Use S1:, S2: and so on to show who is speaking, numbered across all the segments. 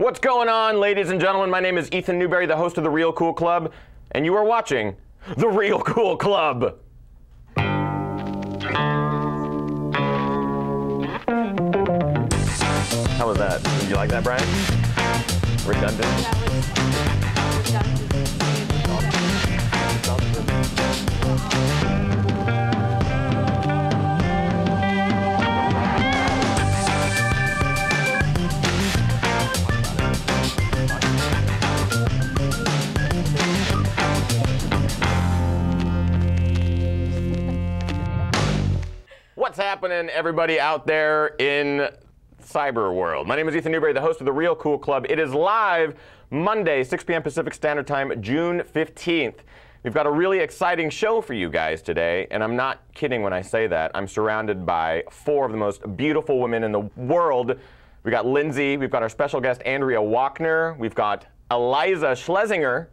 S1: What's going on, ladies and gentlemen? My name is Ethan Newberry, the host of The Real Cool Club, and you are watching The Real Cool Club. How was that? Did you like that, Brian? Redundant? What's happening, everybody out there in cyber world? My name is Ethan Newberry, the host of The Real Cool Club. It is live Monday, 6 p.m. Pacific Standard Time, June 15th. We've got a really exciting show for you guys today, and I'm not kidding when I say that. I'm surrounded by four of the most beautiful women in the world. We've got Lindsay, we've got our special guest Andrea Wachner, we've got Iliza Shlesinger,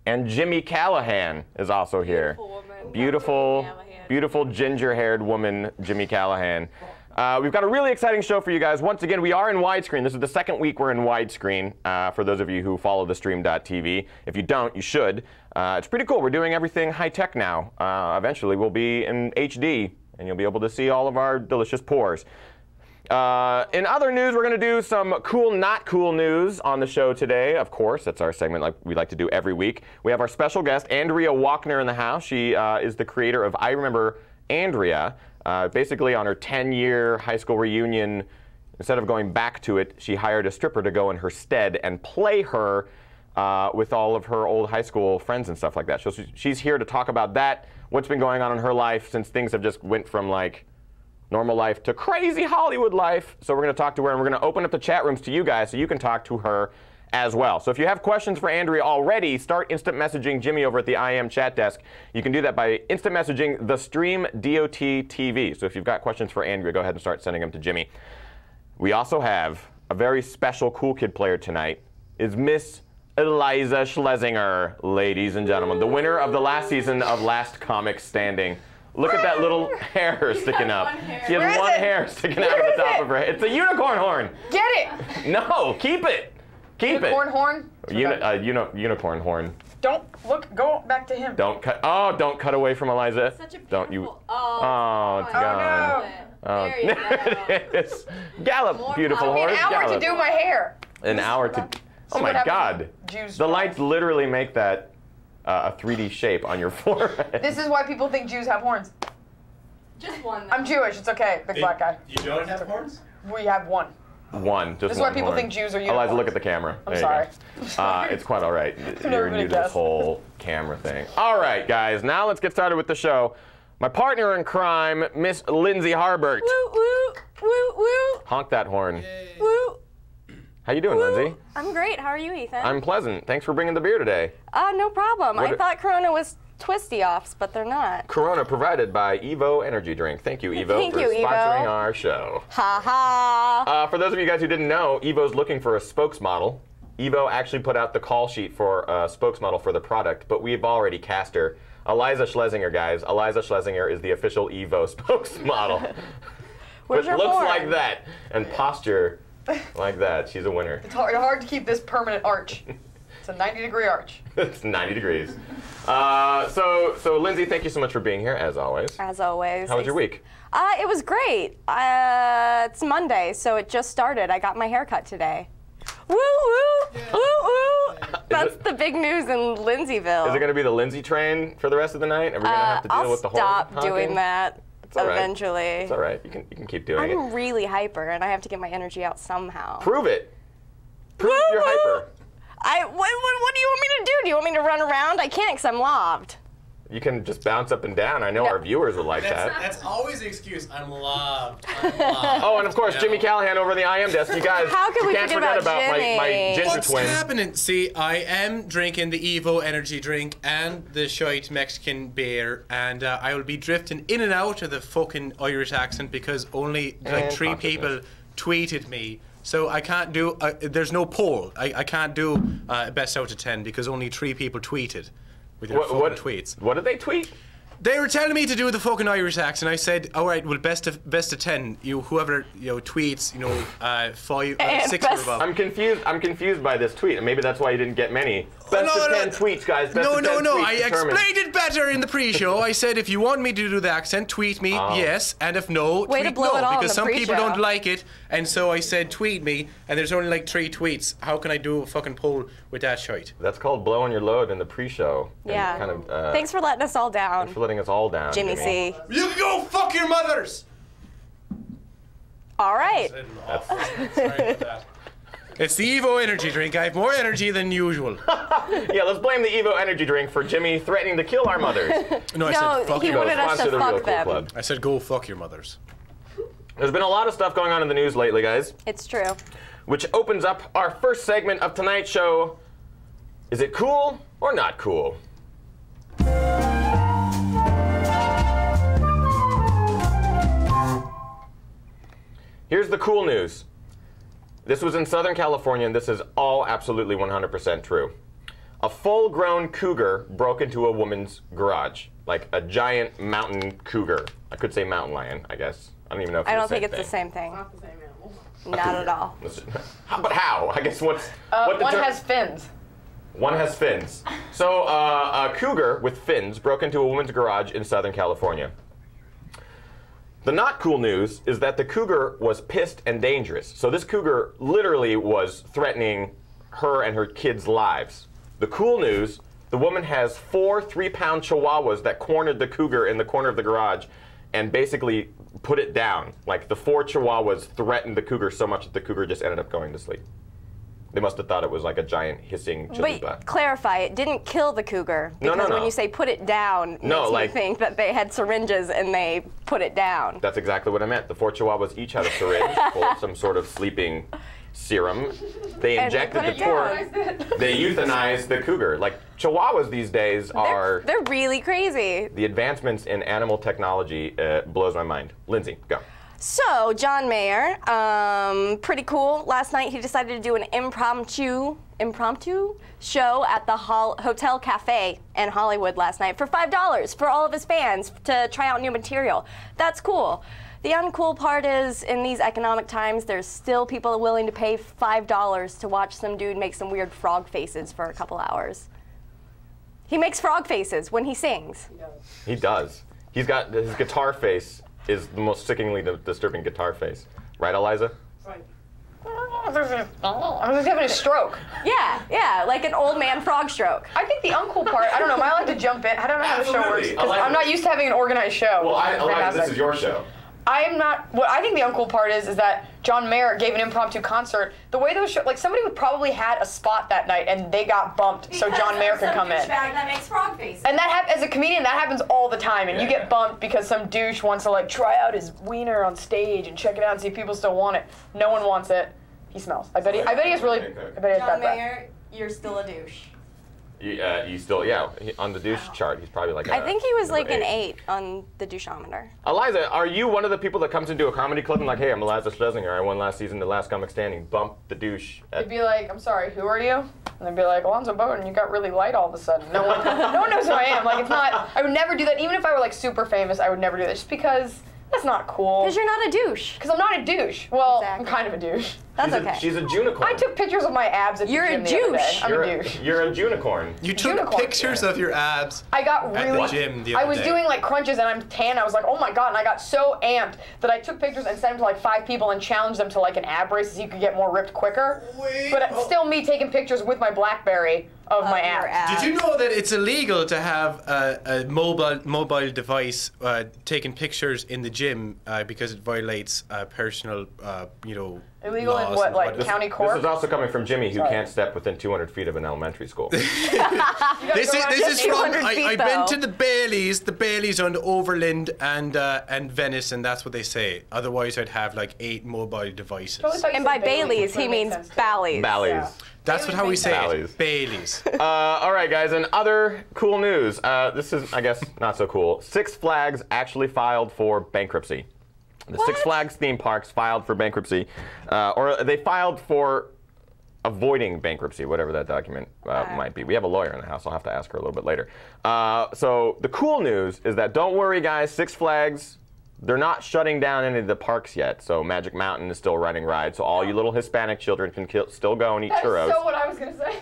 S1: and Jimmy Callahan is also here. Beautiful ginger-haired woman, Jimmy Callahan. We've got a really exciting show for you guys. Once again, we are in widescreen. This is the second week we're in widescreen, for those of you who follow the stream.tv. If you don't, you should. It's pretty cool. We're doing everything high-tech now. Eventually, we'll be in HD, and you'll be able to see all of our delicious pores. In other news, we're going to do some cool, not cool news on the show today. Of course, that's our segment like we like to do every week. We have our special guest, Andrea Wachner, in the house. She is the creator of I Remember Andrea. Basically, on her 10-year high school reunion, instead of going back to it, she hired a stripper to go in her stead and play her with all of her old high school friends and stuff like that. So she's here to talk about that, what's been going on in her life since things have just went from like normal life to crazy Hollywood life. So we're going to talk to her, and we're going to open up the chat rooms to you guys so you can talk to her as well. So if you have questions for Andrea already, start instant messaging Jimmy over at the IM chat desk. You can do that by instant messaging the stream DOT-TV. So if you've got questions for Andrea, go ahead and start sending them to Jimmy. We also have a very special cool kid player tonight. Is Miss Iliza Shlesinger, ladies and gentlemen, the winner of the last season of Last Comic Standing. Look at that little hair sticking up. She has one hair sticking out of the top of her head. It's a unicorn horn.
S2: Get it!
S1: No, keep it. Keep
S2: unicorn horn?
S1: Unicorn horn.
S2: Don't look. Go back to him.
S1: Don't cut. Oh, don't cut away from Iliza.
S3: Such a beautiful.
S1: Don't you?
S3: Oh,
S1: it's gone.
S3: Oh, there you go.
S1: There it is. Gallop, beautiful horse.
S2: An hour
S1: gallop.
S2: to do my hair.
S1: An hour to. Oh my God. The lights literally make that a 3D shape on your forehead.
S2: This is why people think Jews have horns.
S3: Just one.
S2: I'm Jewish. It's okay, big black guy.
S4: You don't have horns?
S2: We have one.
S1: One. Just
S2: this is
S1: one
S2: why people
S1: horn.
S2: think Jews are unicorns.
S1: Iliza, look at the camera.
S2: I'm sorry.
S1: It's quite all right. You're new to this whole camera thing. All right, guys. Now let's get started with the show. My partner in crime, Miss Lindsay Harbert.
S3: Woo, woo, woo, woo.
S1: Honk that horn.
S3: Yay. Woo.
S1: How you doing, Lindsay?
S3: I'm great. How are you, Ethan?
S1: I'm pleasant. Thanks for bringing the beer today.
S3: No problem. I thought Corona was twisty-offs, but they're not.
S1: Corona provided by Evo Energy Drink. Thank you, Evo, for sponsoring our show.
S3: Ha ha.
S1: For those of you guys who didn't know, Evo's looking for a spokesmodel. Evo actually put out the call sheet for a spokesmodel for the product, but we've already cast her. Iliza Shlesinger, guys. Iliza Shlesinger is the official Evo spokesmodel.
S3: Where's your
S1: looks
S3: horn?
S1: like that and posture like that. She's a winner.
S2: It's hard to keep this permanent arch. It's a 90-degree arch.
S1: It's 90 degrees. So Lindsay, thank you so much for being here, as always.
S3: As always.
S1: How was your week?
S3: It was great. It's Monday, so it just started. I got my hair cut today. Woo, woo, woo, woo. That's the big news in Lindsayville.
S1: Is it going to be the Lindsay train for the rest of the night? Are we going to have to deal with the whole
S3: I'll stop doing that eventually.
S1: It's all right. You can keep doing it.
S3: I'm really hyper, and I have to get my energy out somehow.
S1: Prove it. Prove you're hyper.
S3: What do you want me to do? Do you want me to run around? I can't because I'm lobbed.
S1: You can just bounce up and down. I know our viewers would like that.
S4: That's always the excuse. I'm lobbed. I'm lobbed.
S1: Oh, and of course, Jimmy Callahan over the IM desk. You guys,
S3: How can we
S1: can't
S3: forget
S1: about
S3: Jimmy?
S1: my ginger
S4: What's
S1: twin.
S4: happening? See, I am drinking the Evo energy drink and the shite Mexican beer, and I will be drifting in and out of the fucking Irish accent because only like 3 people tweeted me. So I can't do, there's no poll. I can't do best out of 10 because only 3 people tweeted with their fucking tweets.
S1: What did they tweet?
S4: They were telling me to do the fucking Irish accent. I said, all right, well, best of 10. Whoever tweets, 6 or above.
S1: I'm confused by this tweet, and maybe that's why you didn't get many. Best of 10 tweets, guys. Best of 10 tweets
S4: I explained it better in the pre-show. I said, if you want me to do the accent, tweet me, yes, and if no,
S3: Way
S4: tweet
S3: to blow
S4: no,
S3: it all in
S4: because
S3: the
S4: some people
S3: pre-show.
S4: don't like it, and so I said, tweet me, and there's only like 3 tweets. How can I do a fucking poll with that shite?
S1: That's called blowing your load in the pre-show.
S3: Yeah.
S1: Kind of,
S3: Thanks for letting us all down.
S1: Thanks for letting us all down,
S3: Jimmy C.
S4: You can go fuck your mothers!
S3: All right.
S4: Sorry about that. It's the Evo energy drink. I have more energy than usual.
S1: Yeah, let's blame the Evo energy drink for Jimmy threatening to kill our mothers.
S4: No, I
S3: No,
S4: said fuck
S3: he
S4: your
S3: wanted
S4: mothers.
S3: us to
S1: Sponsor the Real
S3: fuck
S1: Cool
S3: them.
S1: Club.
S4: I said go fuck your mothers.
S1: There's been a lot of stuff going on in the news lately, guys,
S3: It's true.
S1: which opens up our first segment of tonight's show. Is it cool or not cool? Here's the cool news. This was in Southern California, and this is all absolutely 100% true. A full-grown cougar broke into a woman's garage, like a giant mountain cougar. I could say mountain lion, I guess. I don't even know if
S3: I
S1: it's
S3: don't
S1: the
S3: think
S1: same
S3: it's the same thing.
S2: Not the same animal.
S3: Not at all.
S1: But how? I guess what
S2: One has fins.
S1: One has fins. So a cougar with fins broke into a woman's garage in Southern California. The not cool news is that the cougar was pissed and dangerous. So this cougar literally was threatening her and her kids' lives. The cool news, the woman has 4 3-pound chihuahuas that cornered the cougar in the corner of the garage and basically put it down. Like the 4 chihuahuas threatened the cougar so much that the cougar just ended up going to sleep. They must have thought it was like a giant hissing chalupa.
S3: But clarify, it didn't kill the cougar.
S1: No,
S3: Because
S1: no.
S3: when you say put it down,
S1: No,
S3: makes
S1: like-
S3: me think that they had syringes and they put it down.
S1: That's exactly what I meant. The 4 chihuahuas each had a syringe full of some sort of sleeping serum. They
S3: And they
S1: injected
S3: put
S1: the
S3: it down.
S1: poor. They euthanized the cougar. Like chihuahuas these days are
S3: They're really crazy.
S1: the advancements in animal technology blows my mind. Lindsay, go.
S3: So, John Mayer, pretty cool. Last night he decided to do an impromptu show at the Hotel Cafe in Hollywood last night for $5 for all of his fans to try out new material. That's cool. The uncool part is, in these economic times, there's still people willing to pay $5 to watch some dude make some weird frog faces for a couple hours. He makes frog faces when he sings.
S1: He does. He's got his guitar face is the most sickeningly disturbing guitar face. Right, Iliza?
S2: I was having a stroke.
S3: Yeah, like an old man frog stroke.
S2: I think the uncool part, I don't know, am I allowed to jump in? I don't know how the show works.
S1: Absolutely.
S2: 'Cause I'm not used to having an organized show.
S1: Well, Iliza, this
S2: Fantastic.
S1: is your show.
S2: I'm not. What I think the uncool part is that John Mayer gave an impromptu concert. The way those like somebody would probably had a spot that night and they got bumped so John Mayer could come in.
S3: That makes frog faces.
S2: And that as a comedian, that happens all the time. And you get bumped because some douche wants to like try out his wiener on stage and check it out and see if people still want it. No one wants it. He smells. I bet he has really. I bet he has
S3: John
S2: bad breath.
S3: Mayer, you're still a douche.
S1: You still, on the douche chart, he's probably like
S3: I think he was like an
S1: 8.
S3: 8 on the doucheometer.
S1: Iliza, are you one of the people that comes into a comedy club and like, hey, I'm Iliza Shlesinger, I won last season, the last comic standing, bump the douche?
S2: They'd be like, I'm sorry, who are you? And they'd be like, Alonzo Bowden, you got really light all of a sudden. No one knows who I am. Like, it's not, I would never do that. Even if I were like super famous, I would never do that just because that's not cool.
S3: Because you're not a douche.
S2: Because I'm not a douche. Well,
S3: Exactly.
S2: I'm kind of a douche.
S3: That's okay.
S1: She's a junicorn.
S2: I took pictures of my abs at
S3: You're
S2: the
S3: a
S2: gym the other day.
S3: douche.
S2: I'm a douche.
S1: You're a unicorn.
S4: You took
S2: Unicorn.
S4: pictures of your abs.
S2: I got
S4: At
S2: really.
S4: the gym the
S2: I
S4: other
S2: was
S4: day.
S2: doing like crunches and I'm tan. I was like, oh my god! And I got so amped that I took pictures and sent them to like 5 people and challenged them to like an ab race so you could get more ripped quicker. But it's still me taking pictures with my BlackBerry of my
S3: your
S2: abs.
S4: Did you know that it's illegal to have a mobile device taking pictures in the gym because it violates personal,
S2: Illegal in
S4: laws
S2: what,
S4: and
S2: like
S4: whatnot.
S2: county
S1: This
S2: court?
S1: is also coming from Jimmy, who
S2: Sorry.
S1: can't step within 200 feet of an elementary school.
S4: This is from
S3: 200 feet,
S4: I've been
S3: though.
S4: to the Baileys on Overland and Venice, and that's what they say. Otherwise, I'd have like 8 mobile devices.
S2: Totally thought you
S3: And
S2: said
S3: by Bailey's, he
S2: which would make
S3: means
S2: sense, too.
S3: Bally's.
S1: Bally's.
S2: Yeah.
S4: That's how we say
S1: Baileys.
S4: it. Baileys.
S1: All right, guys, and other cool news. This is, I guess, not so cool. Six Flags actually filed for bankruptcy. The Six Flags theme parks filed for bankruptcy, or they filed for avoiding bankruptcy, whatever that document might be. We have a lawyer in the house. I'll have to ask her a little bit later. So the cool news is that don't worry, guys. Six Flags, they're not shutting down any of the parks yet. So Magic Mountain is still running rides. So all you little Hispanic children can still go and eat churros.
S2: That's so what I was gonna say.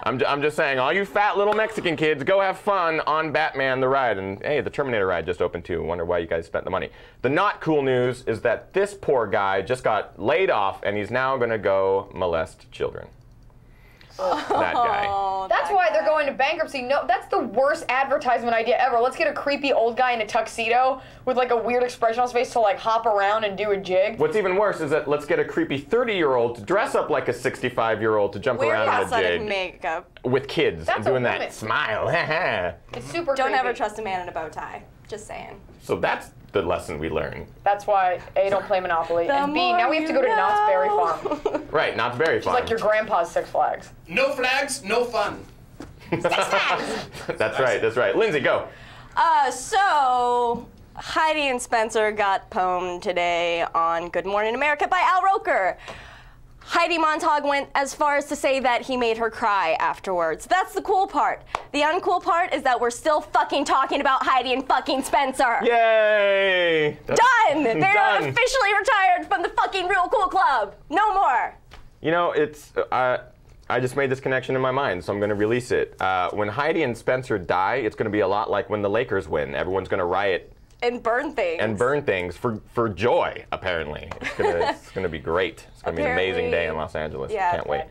S1: I'm just saying, all you fat little Mexican kids, go have fun on Batman the ride. And hey, the Terminator ride just opened too. Wonder why you guys spent the money. The not cool news is that this poor guy just got laid off, and he's now gonna go molest children. That guy.
S2: That's why they're going to bankruptcy. No, that's the worst advertisement idea ever. Let's get a creepy old guy in a tuxedo with like a weird expression on his face to like hop around and do a jig.
S1: What's even worse is that let's get a creepy 30-year-old to dress up like a 65-year-old to jump around in a
S3: athletic
S1: jig
S3: makeup.
S1: with kids and doing that smile.
S2: It's super
S3: Don't
S2: creepy.
S3: ever trust a man in a bow tie. Just saying.
S1: So that's the lesson we learned.
S2: That's why A, don't play Monopoly, and B, now we have to go to Knott's Berry Farm.
S1: Right, Knott's Berry Farm.
S2: It's like your grandpa's Six Flags.
S4: No flags, no fun.
S1: That's right, that's right. Lindsay, go.
S3: So Heidi and Spencer got pwned today on Good Morning America by Al Roker. Heidi Montag went as far as to say that he made her cry afterwards. That's the cool part. The uncool part is that we're still fucking talking about Heidi and fucking Spencer.
S1: Yay!
S3: Done! They're
S1: Done.
S3: officially retired from the fucking Real Cool Club. No more.
S1: You know, it's I just made this connection in my mind, so I'm going to release it. When Heidi and Spencer die, it's going to be a lot like when the Lakers win. Everyone's going to riot
S3: And burn things.
S1: and burn things for joy, apparently. It's gonna be great. It's going to be an amazing day in Los Angeles.
S3: Yeah.
S1: Can't wait.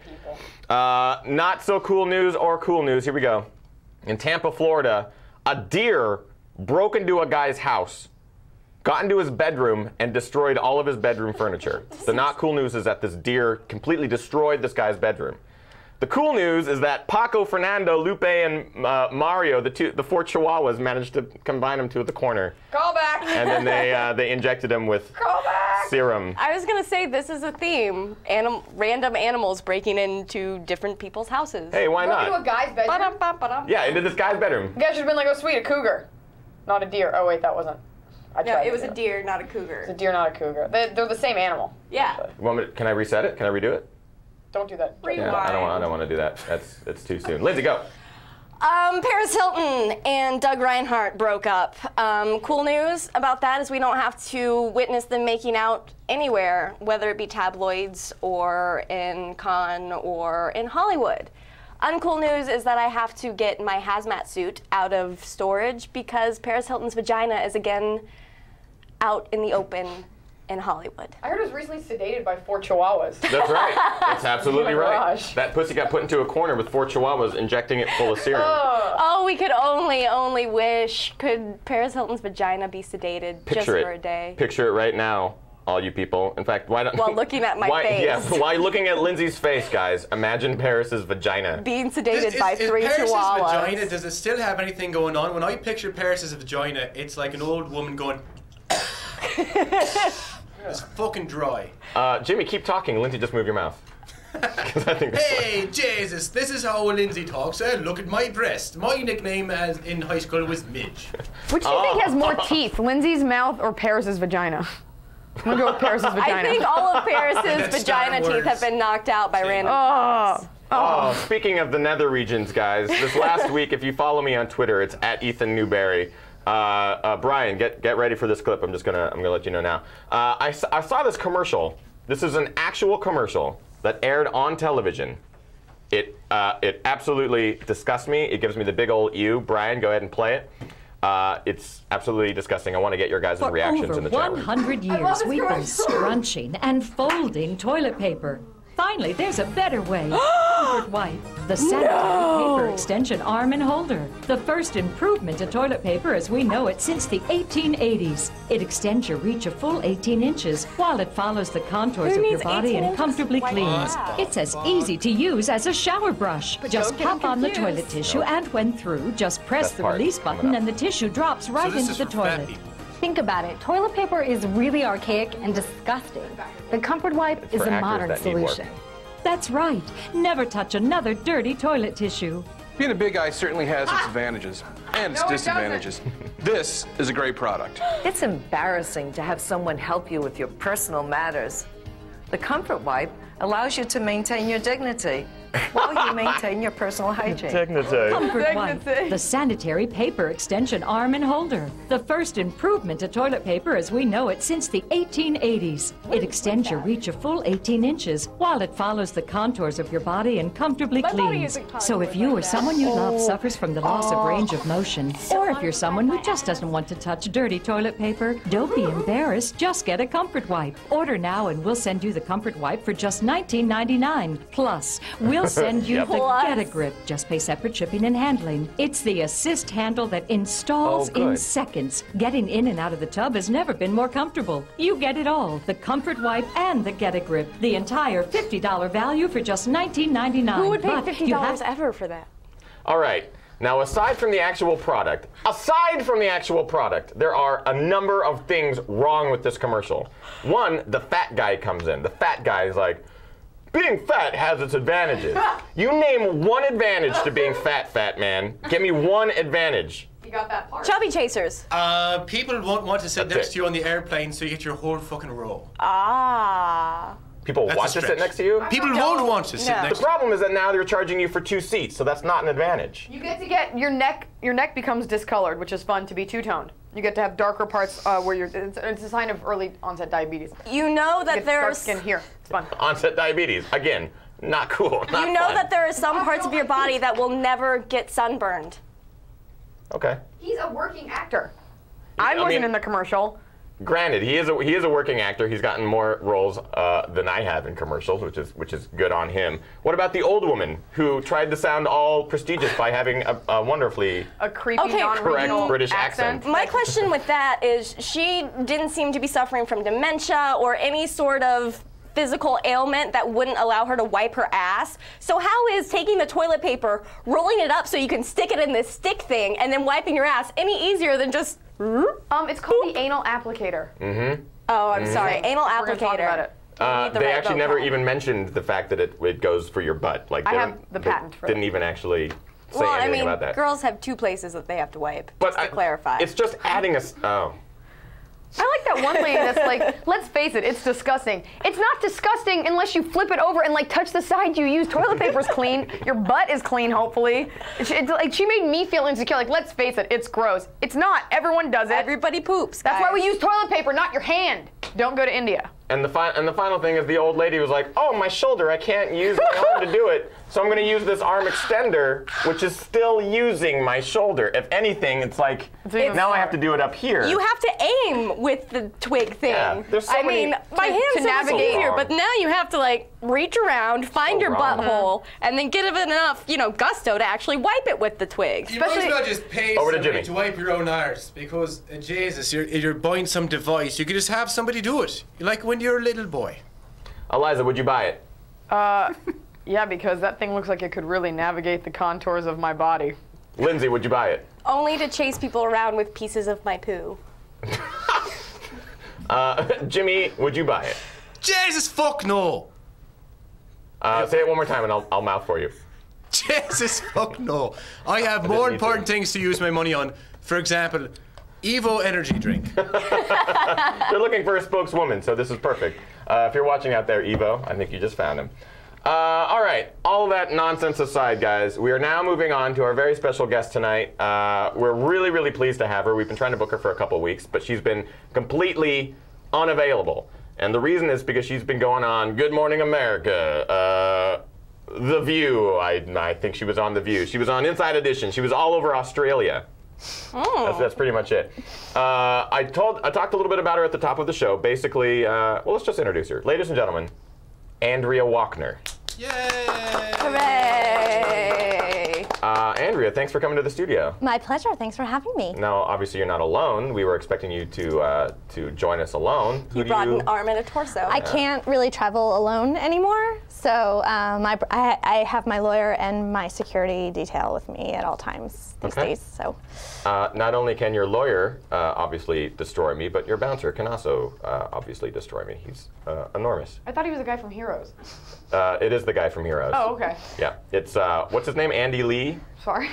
S1: Not so cool news or cool news. Here we go. In Tampa, Florida, a deer broke into a guy's house, got into his bedroom, and destroyed all of his bedroom furniture. The not cool news is that this deer completely destroyed this guy's bedroom. The cool news is that Paco, Fernando, Lupe, and Mario, the four chihuahuas, managed to combine them to the corner.
S2: Call back.
S1: And then they injected him with
S2: Call back.
S1: serum.
S3: I was gonna say this is a theme. Random animals breaking into different people's houses.
S1: Hey, why
S2: Broke into a
S1: not?
S2: guy's bedroom.
S3: Ba-dum-bum-ba-dum.
S1: Yeah, into this guy's bedroom.
S2: You guys should have been like, oh sweet, a cougar. Not a deer. Oh wait, that wasn't. I
S3: No,
S2: tried
S3: it
S2: to
S3: was
S2: do
S3: a deer, not a cougar.
S2: It's a deer, not a cougar. They're the same animal.
S3: Yeah.
S2: actually.
S1: Can I reset it? Can I redo it?
S2: Don't do that.
S3: Rewind.
S1: Yeah, I don't want to do that. It's too soon. Lindsay, go.
S3: Paris Hilton and Doug Reinhardt broke up. Cool news about that is we don't have to witness them making out anywhere, whether it be tabloids or in Cannes or in Hollywood. Uncool news is that I have to get my hazmat suit out of storage because Paris Hilton's vagina is again out in the open in Hollywood.
S2: I heard it was recently sedated by 4 chihuahuas.
S1: That's right. That's absolutely
S2: Oh my
S1: right.
S2: gosh.
S1: That pussy got put into a corner with 4 chihuahuas injecting it full of serum.
S3: Oh, we could only wish. Could Paris Hilton's vagina be sedated just for a day?
S1: Picture it right now, all you people. In fact, why don't...
S3: While looking at my face.
S1: Yeah, while looking at Lindsay's face, guys, imagine Paris's vagina.
S3: Being sedated by 3
S4: Paris's
S3: chihuahuas.
S4: vagina, does it still have anything going on? When I picture Paris's vagina, it's like an old woman going... It's fucking dry.
S1: Jimmy, keep talking. Lindsay, just move your mouth. 'Cause I think that's
S4: Hey, Jesus, this is how Lindsay talks. Look at my breast. My nickname in high school was Midge.
S2: Which do you think has more teeth, Lindsay's mouth or Paris's vagina? I'm gonna go with Paris's vagina.
S3: I think all of Paris's
S4: That's
S3: vagina
S4: Star
S3: teeth
S4: Wars.
S3: have been knocked out by random
S2: Oh.
S3: cops.
S1: Oh, speaking of the nether regions, guys, this last week, if you follow me on Twitter, it's at Ethan Newberry. Brian, get ready for this clip. I'm gonna let you know now. I saw this commercial. This is an actual commercial that aired on television. It absolutely disgusts me. It gives me the big old ew. Brian, go ahead and play it. It's absolutely disgusting. I want to get your guys' reactions in the chat room.
S5: For over 100 years, we've been scrunching and folding toilet paper. Finally, there's a better way. Comfort Wipe, the sanitary paper extension arm and holder. The first improvement to toilet paper as we know it since the 1880s. It extends your reach a full 18 inches while it follows the contours
S3: Who
S5: of your
S3: needs
S5: body
S3: 18
S5: and comfortably
S3: inches?
S5: cleans.
S3: Wow.
S5: It's as easy to use as a shower brush. Just
S3: don't get
S5: pop on the
S3: confused.
S5: toilet tissue and when through, just press
S1: Best
S5: the
S1: part
S5: release
S1: coming
S5: button
S1: up.
S5: and the tissue drops right
S4: So this
S5: into
S4: is
S5: the
S4: for fat
S5: toilet.
S4: people.
S6: Think about it. Toilet paper is really archaic and disgusting. The Comfort Wipe is
S1: for
S6: a
S1: actors
S6: modern
S1: that need work.
S6: solution.
S5: That's right. Never touch another dirty toilet tissue.
S7: Being a big guy certainly has its advantages and its
S2: No, it
S7: disadvantages. This is a great product.
S8: It's embarrassing to have someone help you with your personal matters. The Comfort Wipe allows you to maintain your dignity while you maintain your personal hygiene.
S1: Dignity.
S5: Comfort Wipe, the sanitary paper extension arm and holder. The first improvement to toilet paper as we know it since the 1880s. It extends your reach a full 18 inches while it follows the contours of your body and comfortably cleans. So if you or someone you love suffers from the loss of range of motion, or if you're someone who just doesn't want to touch dirty toilet paper, don't be embarrassed, just get a Comfort Wipe. Order now and we'll send you the Comfort Wipe for just $19.99. Plus, we'll send you the Get a Grip. Just pay separate shipping and handling. It's the assist handle that installs in seconds. Getting in and out of the tub has never been more comfortable. You get it all. The Comfort Wipe and the Get a Grip. The entire $50 value for just $19.99.
S3: Who would pay $50 ever for that?
S1: All right. Now, aside from the actual product, there are a number of things wrong with this commercial. One, the fat guy comes in. The fat guy is like, being fat has its advantages. You name one advantage to being fat man. Give me one advantage.
S2: You got that part.
S3: Chubby chasers.
S4: People won't want to sit next to you on the airplane, so you get your whole fucking row.
S3: Ah.
S1: People want to sit next to you?
S4: People won't want to sit next to you.
S1: The problem is that now they're charging you for 2 seats, so that's not an advantage.
S2: You get your neck becomes discolored, which is fun to be two-toned. You get to have darker parts where it's a sign of early onset diabetes.
S3: You know that
S2: there's dark
S3: there's
S2: skin here. It's fun.
S1: Onset diabetes, again, not cool. Not
S3: you know
S1: fun.
S3: that there are some parts of your body that will never get sunburned.
S1: Okay.
S2: He's a working actor. I wasn't in the commercial.
S1: Granted, he is a working actor. He's gotten more roles than I have in commercials, which is good on him. What about the old woman who tried to sound all prestigious by having a wonderfully
S2: creepy, non-regional
S1: British accent?
S3: My question with that is, she didn't seem to be suffering from dementia or any sort of physical ailment that wouldn't allow her to wipe her ass. So how is taking the toilet paper, rolling it up so you can stick it in this stick thing, and then wiping your ass any easier than just?
S2: It's called the anal applicator.
S1: Mm-hmm.
S3: Oh, I'm sorry, anal applicator.
S2: We're gonna talk about it.
S1: They actually never even mentioned the fact that it goes for your butt. Like
S2: I have the patent for
S1: didn't
S2: it.
S1: even actually say anything about that.
S3: Girls have 2 places that they have to wipe.
S1: But
S3: just to clarify.
S1: It's just adding a. Oh.
S2: I like that one lady that's like, let's face it, it's disgusting. It's not disgusting unless you flip it over and like touch the side you use. Toilet paper's clean. Your butt is clean, hopefully. She made me feel insecure. Like, let's face it, it's gross. It's not. Everyone does it.
S3: Everybody poops.
S2: That's why we use toilet paper, not your hand. Don't go to India.
S1: And the final thing is the old lady was like, oh, my shoulder, I can't use my arm to do it, so I'm going to use this arm extender, which is still using my shoulder. If anything, it's like, now I have to do it up here.
S3: You have to aim with the twig thing.
S1: Yeah, there's so many
S3: my hands
S2: to navigate
S3: easier, but now you have to like reach around, find your butthole, and then get it enough, gusto to actually wipe it with the twig.
S4: You might as well just pay
S1: Over to
S4: somebody
S1: Jimmy.
S4: to wipe your own arse, because Jesus, you're buying some device. You could just have somebody do it, like when you're a little boy.
S1: Eliza, would you buy it?
S2: Yeah, because that thing looks like it could really navigate the contours of my body.
S1: Lindsay, would you buy it?
S3: Only to chase people around with pieces of my poo.
S1: Jimmy, would you buy it?
S4: Jesus, fuck no.
S1: Say it one more time and I'll mouth for you.
S4: Jesus, fuck no. I have more important things to use my money on. For example, Evo energy drink.
S1: They're looking for a spokeswoman, so this is perfect. If you're watching out there, Evo, I think you just found him. All right, all of that nonsense aside, guys, we are now moving on to our very special guest tonight. We're really, really pleased to have her. We've been trying to book her for a couple of weeks, but she's been completely unavailable. And the reason is because she's been going on Good Morning America, The View. I think she was on The View. She was on Inside Edition. She was all over Australia.
S3: Oh.
S1: That's pretty much it. I talked a little bit about her at the top of the show. Basically, well, let's just introduce her. Ladies and gentlemen, Andrea Wachner.
S4: Yay!
S3: Hooray!
S1: Andrea, thanks for coming to the studio.
S9: My pleasure. Thanks for having me.
S1: Now, obviously, you're not alone. We were expecting you to join us alone.
S3: You brought an arm and a torso.
S9: I can't really travel alone anymore, so I have my lawyer and my security detail with me at all times these days. So.
S1: Not only can your lawyer obviously destroy me, but your bouncer can also obviously destroy me. He's enormous.
S2: I thought he was the guy from Heroes.
S1: It is the guy from Heroes.
S2: Oh, okay.
S1: Yeah, it's what's his name? Andy Lee.
S2: Sorry.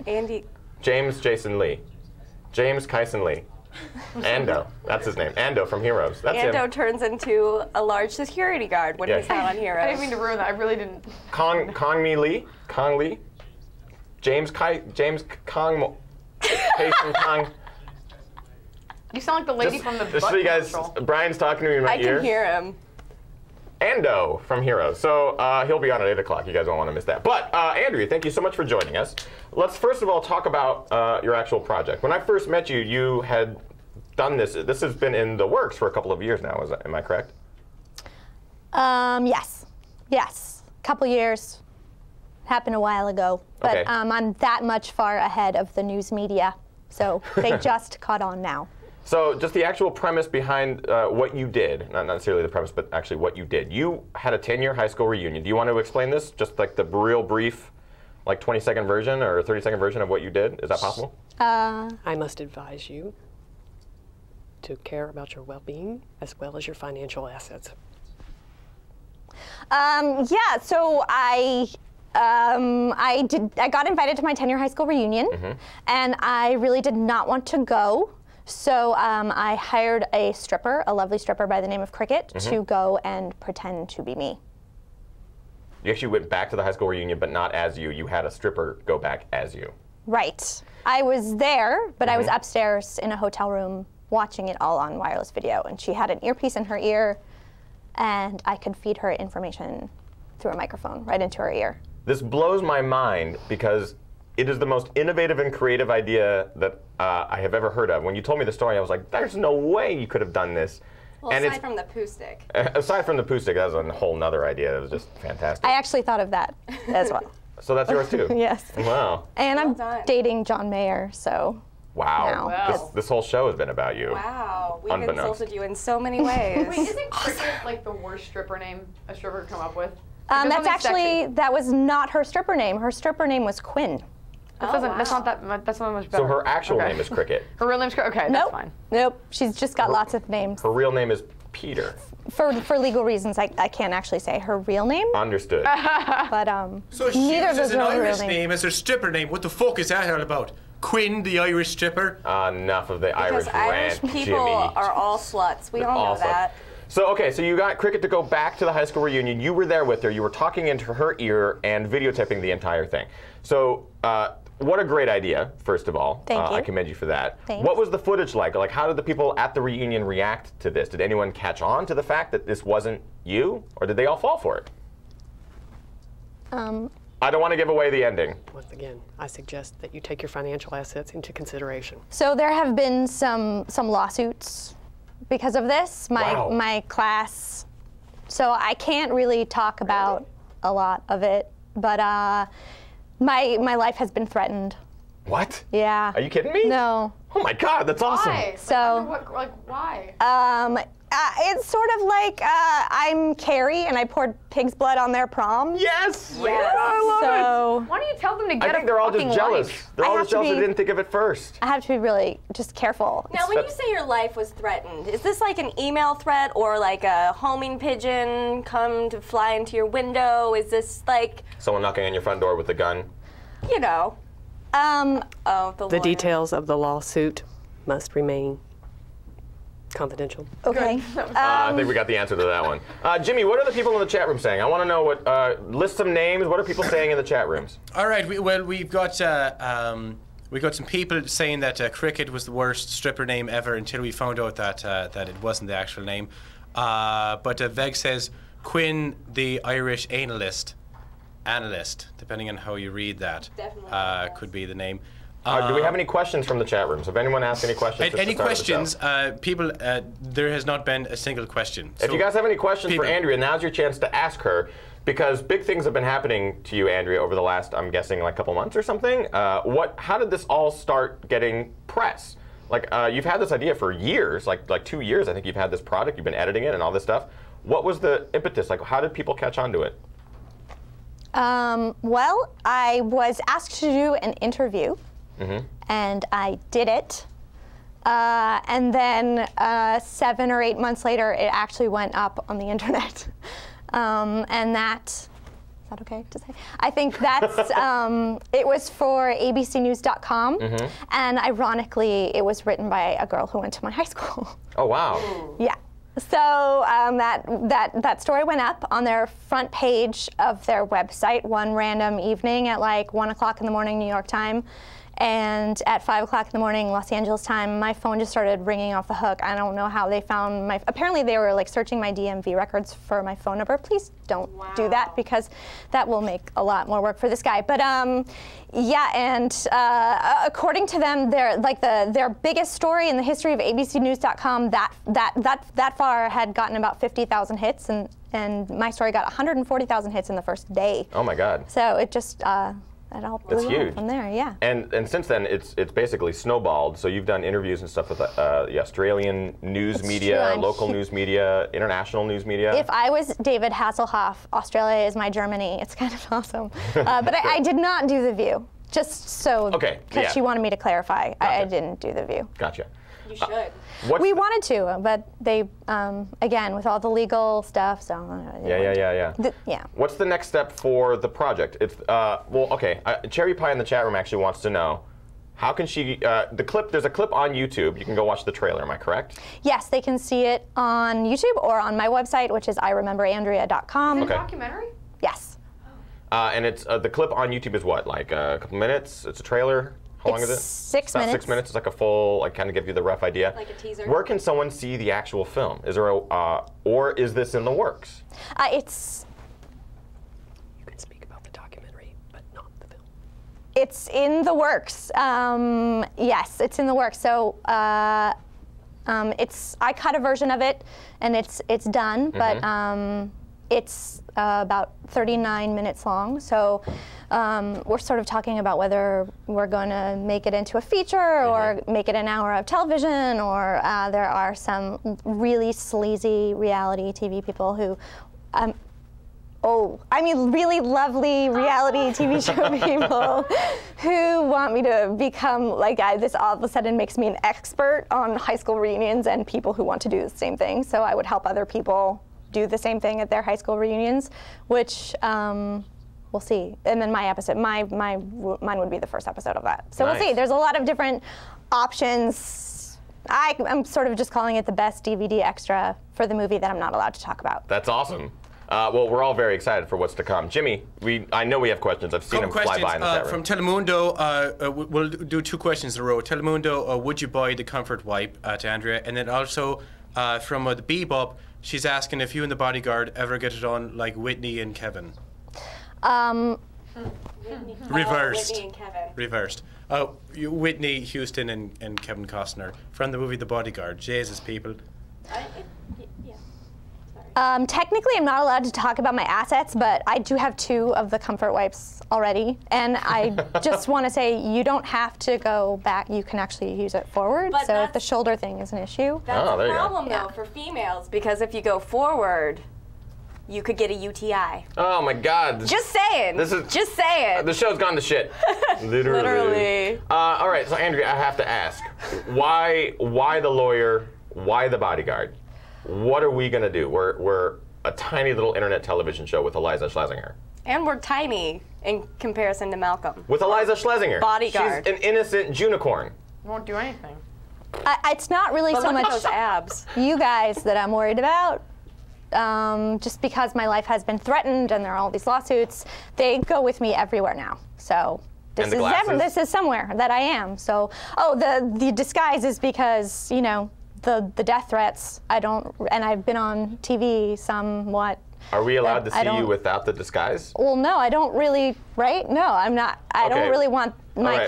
S3: Andy.
S1: James Jason Lee. James Kyson Lee. Ando. That's his name. Ando from Heroes. That's
S3: Ando
S1: him.
S3: turns into a large security guard when he's not on Heroes.
S2: I didn't mean to ruin that. I really didn't.
S1: Kong Lee. James Kong. Payson Kong.
S2: You sound like the lady from the
S1: Just so you guys, Brian's talking to me in my ear.
S3: I can hear him.
S1: Ando from Heroes. So he'll be on at 8 o'clock. You guys won't want to miss that. But Andrea, thank you so much for joining us. Let's first of all talk about your actual project. When I first met you, you had done this. This has been in the works for a couple of years now. Am I correct?
S9: Yes. Yes. A couple years. Happened a while ago. But
S1: Okay.
S9: I'm that much far ahead of the news media. So they just caught on now.
S1: So just the actual premise behind what you did, not necessarily the premise, but actually what you did. You had a 10-year high school reunion. Do you want to explain this? Just like the real brief, like 20-second version or 30-second version of what you did? Is that possible?
S10: I must advise you to care about your well-being as well as your financial assets.
S9: Yeah, so I got invited to my 10-year high school reunion, and I really did not want to go. So I hired a stripper, a lovely stripper by the name of Cricket, to go and pretend to be me.
S1: You actually went back to the high school reunion, but not as you. You had a stripper go back as you.
S9: Right. I was there, but I was upstairs in a hotel room watching it all on wireless video, and she had an earpiece in her ear, and I could feed her information through a microphone right into her ear.
S1: This blows my mind because it is the most innovative and creative idea that I have ever heard of. When you told me the story, I was like, there's no way you could have done this.
S3: Well,
S1: and
S3: aside from the poo stick.
S1: Aside from the poo stick, that was a whole nother idea. That was just fantastic.
S9: I actually thought of that as well.
S1: So that's yours too?
S9: Yes.
S1: Wow.
S9: And I'm dating John Mayer, so.
S1: Wow.
S9: Wow.
S1: This whole show has been about you.
S3: Wow. We've
S1: Unbeknownst.
S3: insulted you in so many ways.
S2: Wait, isn't Cricket like the worst stripper name a stripper could come up with?
S9: That's actually, that was not her stripper name. Her stripper name was Quinn.
S2: That's not much better.
S1: So her actual name is Cricket.
S2: Her real name's Cricket? Okay, that's fine.
S9: Nope, she's just got lots of names.
S1: Her real name is Peter.
S9: For legal reasons, I can't actually say her real name.
S1: Understood.
S9: But
S4: So she
S9: neither of
S4: uses
S9: those
S4: an
S9: are her real
S4: Irish
S9: name.
S4: name as her stripper name. What the fuck is that all about? Quinn, the Irish stripper?
S1: Enough of the Irish
S3: Because Irish
S1: rant,
S3: people
S1: Jimmy.
S3: are all sluts. We all
S1: All
S3: know that.
S1: So, okay, so you got Cricket to go back to the high school reunion. You were there with her. You were talking into her ear and videotaping the entire thing. So, what a great idea, first of all.
S9: Thank you.
S1: I commend you for that.
S9: Thanks.
S1: What was the footage like? Like, how did the people at the reunion react to this? Did anyone catch on to the fact that this wasn't you? Or did they all fall for it? I don't want to give away the ending.
S10: Once again, I suggest that you take your financial assets into consideration.
S9: So there have been some lawsuits because of this. My class. So I can't really talk about a lot of it, but my life has been threatened.
S1: What?
S9: Yeah.
S1: Are you kidding me?
S9: No.
S1: Oh my God, that's awesome.
S2: Why?
S9: So.
S2: Why?
S9: It's sort of like I'm Carrie and I poured pig's blood on their prom.
S1: Yes!
S3: Yes.
S1: I love it!
S2: Why don't you tell them to get
S1: I think they're all just jealous. They're all just jealous they didn't think of it first.
S9: I have to be really just careful.
S3: Now, when you say your life was threatened, is this like an email threat or like a homing pigeon come to fly into your window? Is this like,
S1: Someone knocking on your front door with a gun.
S3: you know? The
S10: The
S3: lawyer.
S10: details of the lawsuit must remain confidential.
S9: Okay.
S1: I think we got the answer to that one. Jimmy, what are the people in the chat room saying? I want to know what, list some names. What are people saying in the chat rooms?
S4: All right, we've got some people saying that Cricket was the worst stripper name ever until we found out that it wasn't the actual name. But Veg says Quinn, the Irish analyst, depending on how you read that, could be the name.
S1: Do we have any questions from the chat rooms? Have anyone asked any questions? just
S4: Any
S1: to start the show?
S4: questions? People, there has not been a single question.
S1: If you guys have any questions for Andrea, now's your chance to ask her, because big things have been happening to you, Andrea, over the last, I'm guessing, like couple months or something. How did this all start getting press? Like, you've had this idea for years, like 2 years. I think you've had this product, you've been editing it and all this stuff. What was the impetus? Like, how did people catch on to it?
S9: Well, I was asked to do an interview, and I did it. And then 7 or 8 months later, it actually went up on the internet. And that that okay to say? I think that's, it was for abcnews.com, and ironically, it was written by a girl who went to my high school.
S1: Oh, wow.
S9: Yeah. So that story went up on their front page of their website one random evening at like 1 o'clock in the morning New York time. And at 5 o'clock in the morning, Los Angeles time, my phone just started ringing off the hook. I don't know how they found my, apparently they were like searching my DMV records for my phone number. Please don't do that, because that will make a lot more work for this guy. But yeah, and according to them, their biggest story in the history of abcnews.com that far had gotten about 50,000 hits, and my story got 140,000 hits in the first day.
S1: Oh my God.
S9: So it just, it all blew up from there, yeah.
S1: And since then, it's basically snowballed. So you've done interviews and stuff with the Australian news media, local news media, international news media.
S9: If I was David Hasselhoff, Australia is my Germany. It's kind of awesome. But I did not do The View, just so, because she wanted me to clarify. Gotcha. I didn't do The View.
S1: Gotcha.
S3: You should.
S9: We wanted to, but they, again, with all the legal stuff, so.
S1: Yeah. What's the next step for the project? It's, well, okay, Cherry Pie in the chat room actually wants to know, how can she, there's a clip on YouTube. You can go watch the trailer, am I correct?
S9: Yes, they can see it on YouTube or on my website, which is irememberandrea.com.
S2: Is it a documentary?
S9: Yes.
S1: And it's, the clip on YouTube is what, like a couple minutes? It's a trailer? How long is it?
S9: 6 minutes.
S1: About 6 minutes. It's like a full, like, kind of give you the rough idea.
S3: Like a teaser.
S1: Where can someone see the actual film? Is there a, or is this in the works?
S9: It's.
S10: You can speak about the documentary, but not the film.
S9: It's in the works. Yes, it's in the works. So it's. I cut a version of it, and it's done, but it's about 39 minutes long. So. We're sort of talking about whether we're going to make it into a feature or make it an hour of television, or there are some really sleazy reality TV people who, really lovely reality TV show people who want me to become like this all of a sudden makes me an expert on high school reunions and people who want to do the same thing. So I would help other people do the same thing at their high school reunions, which we'll see. And then my episode, mine would be the first episode of that. So We'll see. There's a lot of different options. I'm sort of just calling it the best DVD extra for the movie that I'm not allowed to talk about.
S1: That's awesome. Well, we're all very excited for what's to come. Jimmy, I know we have questions. I've seen them fly by in the chat room.
S4: From Telemundo, we'll do 2 questions in a row. Telemundo, would you buy the comfort wipe to Andrea? And then also from the Bebop, she's asking if you and the bodyguard ever get it on like Whitney and Kevin. Reversed.
S3: Whitney and Kevin.
S4: Reversed. Whitney Houston and Kevin Costner from the movie The Bodyguard. Jesus, people.
S9: Technically, I'm not allowed to talk about my assets, but I do have 2 of the comfort wipes already. And I just want to say, you don't have to go back. You can actually use it forward.
S3: But
S9: so if the shoulder thing is an issue.
S3: That's a problem, though, for females, because if you go forward, you could get a UTI.
S1: Oh my God.
S3: Just saying. Just saying.
S1: The show's gone to shit. Literally. All right, so Andrea, I have to ask, why the lawyer? Why the bodyguard? What are we gonna do? We're a tiny little internet television show with Iliza Shlesinger.
S3: And we're tiny in comparison to Malcolm.
S1: With Iliza Shlesinger.
S3: Bodyguard.
S1: She's an innocent unicorn.
S2: Won't do anything.
S9: It's not really so much
S3: those abs.
S9: You guys that I'm worried about. Just because my life has been threatened and there are all these lawsuits, they go with me everywhere now. So this is somewhere that I am. So the disguise is because the death threats. And I've been on TV somewhat.
S1: Are we allowed to see you without the disguise?
S9: Well, no, I don't really. Right? No, I'm not. I don't really want my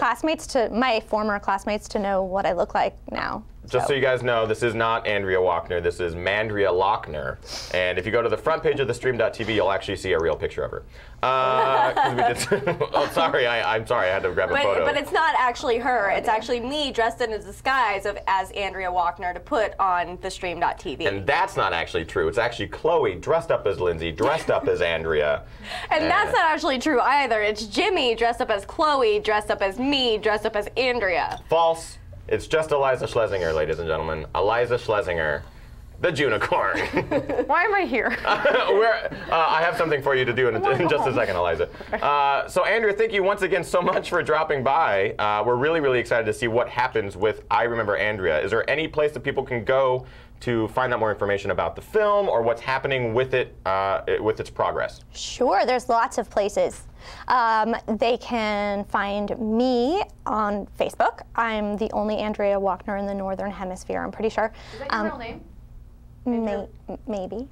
S9: my former classmates to know what I look like now.
S1: Just so you guys know, this is not Andrea Wachner. This is Mandria Lochner. And if you go to the front page of the stream.tv, you'll actually see a real picture of her. Oh, sorry. I'm sorry. I had to grab a photo.
S3: But it's not actually her. It's actually me dressed in a disguise as Andrea Wachner to put on the stream.tv.
S1: And that's not actually true. It's actually Chloe dressed up as Lindsay, dressed up as Andrea.
S3: And that's not actually true either. It's Jimmy dressed up as Chloe, dressed up as me, dressed up as Andrea.
S1: False. It's just Iliza Shlesinger, ladies and gentlemen. Iliza Shlesinger. the Junicorn.
S2: Why am I here?
S1: I have something for you to do in just a second, Iliza. So Andrea, thank you once again so much for dropping by. We're really, really excited to see what happens with I Remember Andrea. Is there any place that people can go to find out more information about the film or what's happening with it, with its progress?
S9: Sure, there's lots of places. They can find me on Facebook. I'm the only Andrea Wachner in the Northern Hemisphere, I'm pretty sure.
S2: Is that your real name?
S9: Maybe.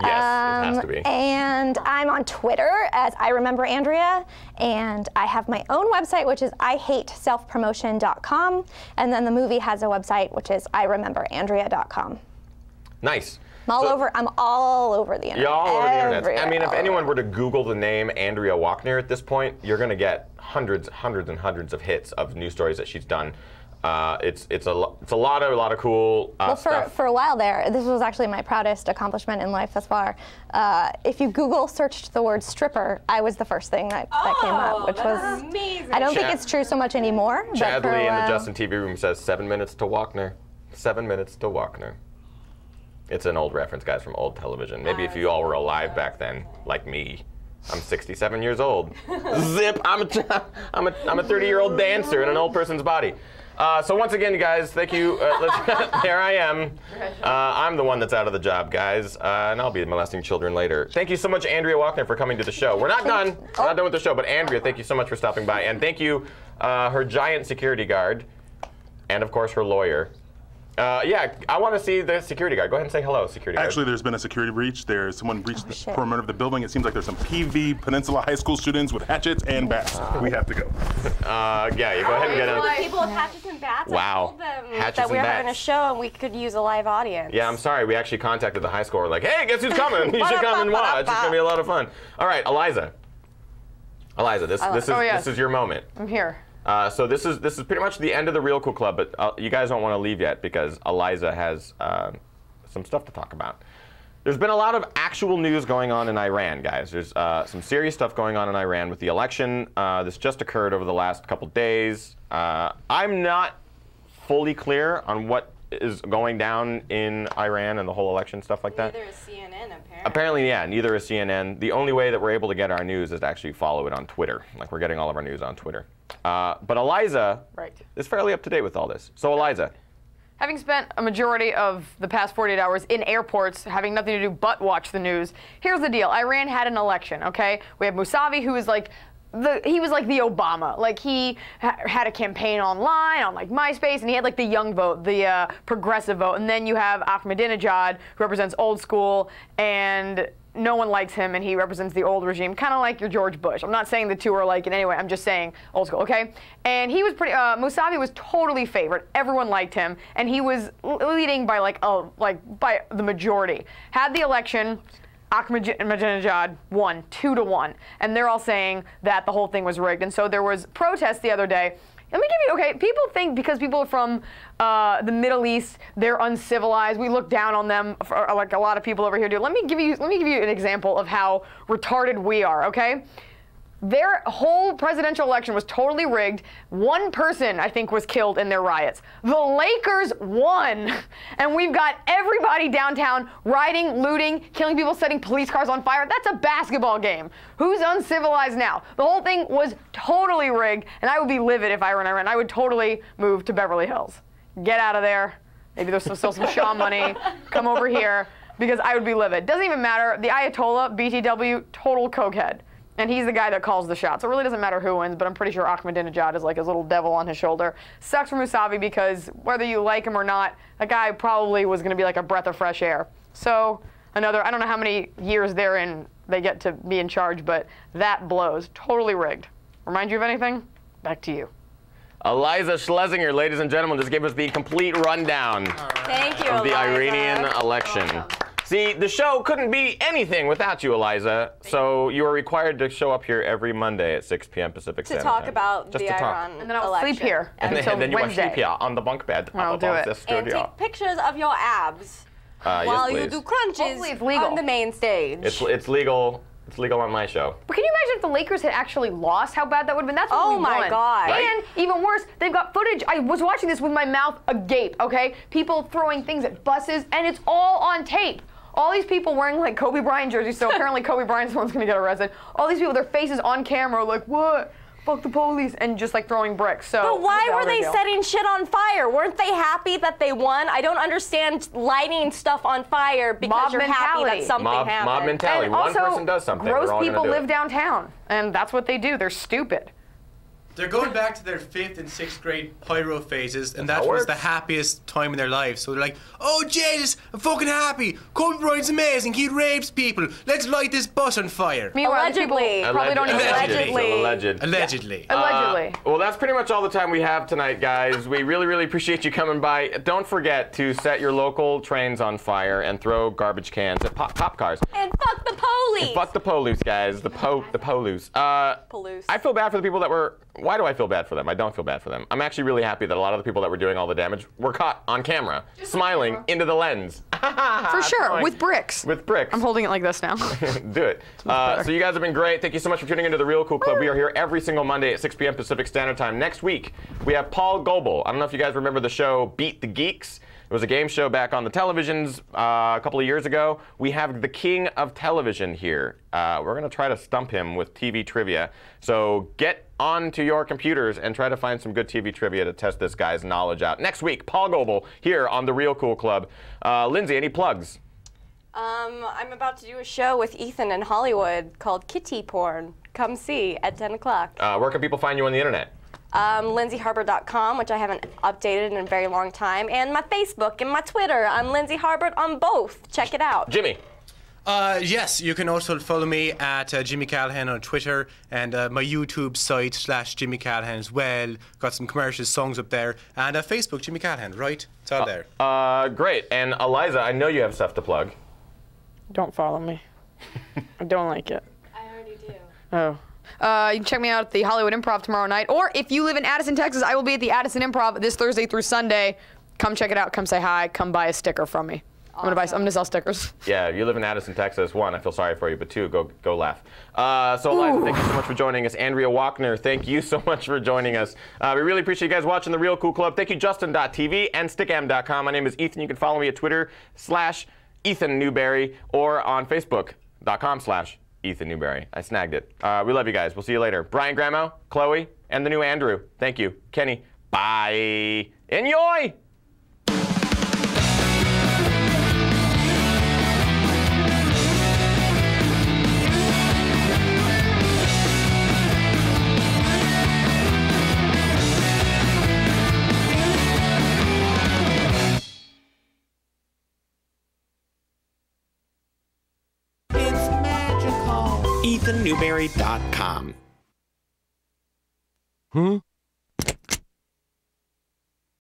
S1: Yes, it has to be.
S9: And I'm on Twitter as I Remember Andrea, and I have my own website, which is ihateselfpromotion.com, and then the movie has a website, which is irememberandrea.com.
S1: Nice.
S9: I'm all over the internet.
S1: You're all over the internet.
S9: Everywhere,
S1: I mean, if
S9: all
S1: anyone
S9: over.
S1: were to Google the name Andrea Wachner at this point, you're going to get hundreds and hundreds of hits of news stories that she's done. It's a lot of cool stuff.
S9: For a while there, this was actually my proudest accomplishment in life thus far. If you Google searched the word stripper, I was the first thing that came up, which was
S3: amazing.
S9: I don't think it's true so much anymore.
S1: Chad Lee in the Justin TV room says 7 minutes to Wachner. 7 minutes to Wachner. It's an old reference, guys, from old television. Maybe if you all were alive back then, like me. I'm 67 years old. Zip! I'm a 30-year-old dancer in an old person's body. So once again, you guys, thank you. There I am. I'm the one that's out of the job, guys, and I'll be molesting children later. Thank you so much, Andrea Wachner, for coming to the show. We're not done. We're not done with the show, but Andrea, thank you so much for stopping by, and thank you, her giant security guard, and of course her lawyer. Yeah, I want to see the security guard. Go ahead and say hello, security guard.
S11: Actually, there's been a security breach. Someone breached the perimeter of the building. It seems like there's some PV Peninsula High School students with hatchets and bats. We have to go.
S1: Yeah, you go ahead and get in.
S3: People with hatchets and bats.
S1: Wow.
S3: I told them
S1: Hatchets
S3: that we
S1: and
S3: were having a
S1: bats.
S3: show and we could use a live audience.
S1: Yeah, I'm sorry. We actually contacted the high school. We're like, hey, guess who's coming? You should come and watch. It's going to be a lot of fun. All right, Iliza. Iliza, this is your moment.
S2: I'm here.
S1: So this is pretty much the end of the Real Cool Club, but you guys don't want to leave yet because Iliza has some stuff to talk about. There's been a lot of actual news going on in Iran, guys. There's some serious stuff going on in Iran with the election. This just occurred over the last couple days. I'm not fully clear on what is going down in Iran and the whole election stuff like that.
S3: Neither is CNN, apparently.
S1: Apparently, yeah, neither is CNN. The only way that we're able to get our news is to actually follow it on Twitter. Like, we're getting all of our news on Twitter. But Iliza is fairly up to date with all this. So, Iliza.
S2: Having spent a majority of the past 48 hours in airports, having nothing to do but watch the news, here's the deal. Iran had an election, okay? We have Mousavi, who is like he was like the Obama. Like, he had a campaign online on like MySpace, and he had like the young vote, the progressive vote. And then you have Ahmadinejad, who represents old school, and no one likes him, and he represents the old regime, kind of like your George Bush. I'm not saying the two are like in any way. I'm just saying old school, okay? And he was pretty. Mousavi was totally favored. Everyone liked him, and he was leading by by the majority. Had the election. Ahmadinejad won 2-1, and they're all saying that the whole thing was rigged. And so there was protests the other day. Let me give you, okay, people think because people are from the Middle East, they're uncivilized. We look down on them, like a lot of people over here do. Let me give you an example of how retarded we are, okay? Their whole presidential election was totally rigged. One person, I think, was killed in their riots. The Lakers won. And we've got everybody downtown rioting, looting, killing people, setting police cars on fire. That's a basketball game. Who's uncivilized now? The whole thing was totally rigged, and I would be livid if I were in Iran. I would totally move to Beverly Hills. Get out of there. Maybe there's still some Shaw money. Come over here, because I would be livid. Doesn't even matter. The Ayatollah, BTW, total cokehead. And he's the guy that calls the shots. So it really doesn't matter who wins, but I'm pretty sure Ahmadinejad is like his little devil on his shoulder. Sucks for Mousavi because whether you like him or not, that guy probably was going to be like a breath of fresh air. So I don't know how many years they get to be in charge, but that blows. Totally rigged. Remind you of anything? Back to you.
S1: Iliza Shlesinger, ladies and gentlemen, just gave us the complete rundown
S3: Thank you,
S1: of the
S3: Iliza.
S1: Iranian election. See, the show couldn't be anything without you, Iliza. So you are required to show up here every Monday at 6 p.m. Pacific Standard Time.
S3: To talk about the Iran election.
S2: And then I'll sleep here until
S1: and then you will
S2: Wednesday.
S1: sleep here on the bunk bed
S2: I'll do it.
S1: the studio.
S3: And take pictures of your abs
S1: yes,
S3: while you
S1: please.
S3: do crunches
S2: Hopefully it's legal.
S3: on the main stage.
S1: It's legal. It's legal on my show.
S2: But can you imagine if the Lakers had actually lost, how bad that would have been? That's what we won.
S3: Oh my God.
S1: Right?
S2: And even worse, they've got footage. I was watching this with my mouth agape, okay? People throwing things at buses, and it's all on tape. All these people wearing like Kobe Bryant jerseys, so apparently Kobe Bryant's the one's gonna get arrested. All these people, their faces on camera, like, what? Fuck the police, and just like throwing bricks. So.
S3: But why were they setting shit on fire? Weren't they happy that they won? I don't understand lighting stuff on fire because
S2: Mob
S3: you're happy
S2: mentality.
S3: that something happened.
S1: Mob mentality.
S2: And
S1: One
S2: also,
S1: person does something.
S2: Gross
S1: we're all
S2: people
S1: gonna do
S2: live
S1: it.
S2: downtown, and that's what they do. They're stupid.
S4: They're going back to their 5th and 6th grade pyro phases, and that
S1: That
S4: was
S1: works.
S4: the happiest time in their lives. So they're like, oh, Jesus, I'm fucking happy. Kobe Bryant's amazing. He rapes people. Let's light this bus on fire.
S2: Meanwhile, these people
S3: Allegedly.
S2: probably don't even
S4: Allegedly.
S1: Alleged.
S4: Allegedly.
S2: Allegedly.
S1: Well, that's pretty much all the time we have tonight, guys. We really, really appreciate you coming by. Don't forget to set your local trains on fire and throw garbage cans at cop cars.
S3: And fuck the police.
S1: And fuck the police, guys. The police.
S3: Police.
S1: I feel bad for the people that were. Why do I feel bad for them? I don't feel bad for them. I'm actually really happy that a lot of the people that were doing all the damage were caught on camera, smiling into the lens.
S2: For sure, with bricks.
S1: With bricks.
S2: I'm holding it like this now.
S1: Do it. So you guys have been great. Thank you so much for tuning into the Real Cool Club. We are here every single Monday at 6 p.m. Pacific Standard Time. Next week, we have Paul Goebel. I don't know if you guys remember the show Beat the Geeks. It was a game show back on the televisions a couple of years ago. We have the king of television here. We're going to try to stump him with TV trivia. So get onto your computers and try to find some good TV trivia to test this guy's knowledge out. Next week, Paul Goebel here on the Real Cool Club. Lindsay, any plugs?
S3: I'm about to do a show with Ethan in Hollywood called Kitty Porn. Come see at 10 o'clock.
S1: Where can people find you on the internet?
S3: LindsayHarbert.com, which I haven't updated in a very long time, and my Facebook and my Twitter. I'm Lindsay Harbert on both. Check it out.
S1: Jimmy.
S4: Yes, you can also follow me at Jimmy Callahan on Twitter and my YouTube site /Jimmy Callahan as well. Got some commercials, songs up there. And Facebook, Jimmy Callahan, right? It's all there.
S1: Great. And Iliza, I know you have stuff to plug.
S2: Don't follow me. I don't like it.
S3: I already do.
S2: Oh. You can check me out at the Hollywood Improv tomorrow night. Or if you live in Addison, Texas, I will be at the Addison Improv this Thursday through Sunday. Come check it out. Come say hi. Come buy a sticker from me. Awesome. I'm gonna sell stickers.
S1: Yeah, you live in Addison, Texas. 1, I feel sorry for you, but 2, go laugh. So Iliza, thank you so much for joining us. Andrea Wachner, thank you so much for joining us. We really appreciate you guys watching The Real Cool Club. Thank you, Justin.tv and Stickam.com. My name is Ethan. You can follow me at Twitter /Ethan Newberry or on Facebook.com/Ethan Newberry. I snagged it. We love you guys. We'll see you later. Brian Gramo, Chloe, and the new Andrew. Thank you. Kenny, bye. Enjoy!
S12: EthanNewberry.com.